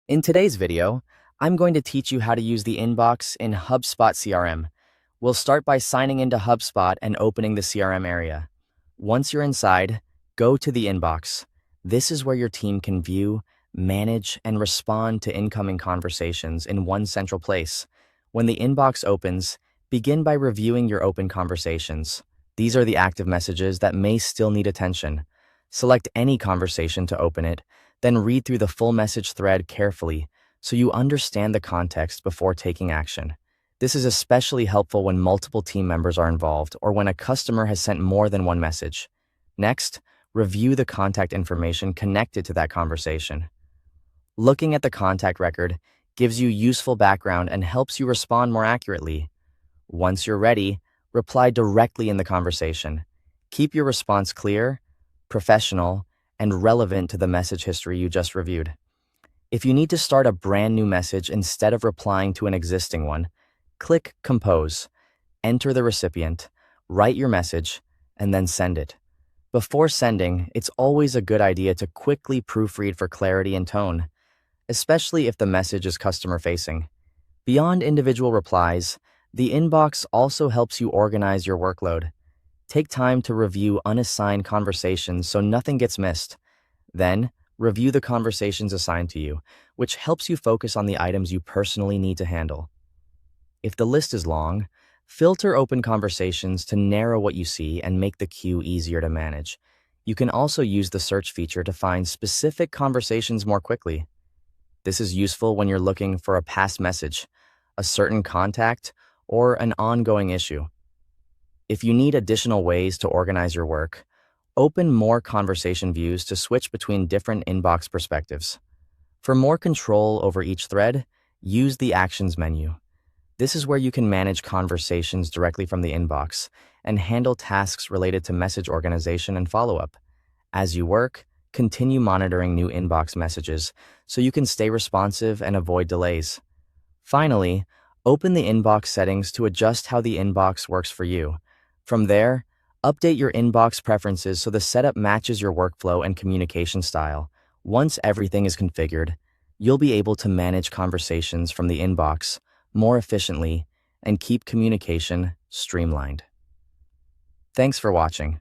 In today's video, I'm going to teach you how to use the inbox in HubSpot CRM. We'll start by signing into HubSpot and opening the CRM area. Once you're inside, go to the inbox. This is where your team can view, manage, and respond to incoming conversations in one central place. When the inbox opens, begin by reviewing your open conversations. These are the active messages that may still need attention. Select any conversation to open it, then read through the full message thread carefully so you understand the context before taking action. This is especially helpful when multiple team members are involved or when a customer has sent more than one message. Next, review the contact information connected to that conversation. Looking at the contact record gives you useful background and helps you respond more accurately. Once you're ready, reply directly in the conversation. Keep your response clear, professional, and relevant to the message history you just reviewed. If you need to start a brand new message instead of replying to an existing one, click Compose, enter the recipient, write your message, and then send it. Before sending, it's always a good idea to quickly proofread for clarity and tone, especially if the message is customer-facing. Beyond individual replies, the inbox also helps you organize your workload. Take time to review unassigned conversations so nothing gets missed. Then, review the conversations assigned to you, which helps you focus on the items you personally need to handle. If the list is long, filter open conversations to narrow what you see and make the queue easier to manage. You can also use the search feature to find specific conversations more quickly. This is useful when you're looking for a past message, a certain contact, or an ongoing issue. If you need additional ways to organize your work, open more conversation views to switch between different inbox perspectives. For more control over each thread, use the Actions menu. This is where you can manage conversations directly from the inbox and handle tasks related to message organization and follow-up. As you work, continue monitoring new inbox messages so you can stay responsive and avoid delays. Finally, open the inbox settings to adjust how the inbox works for you. From there, update your inbox preferences so the setup matches your workflow and communication style. Once everything is configured, you'll be able to manage conversations from the inbox more efficiently and keep communication streamlined. Thanks for watching.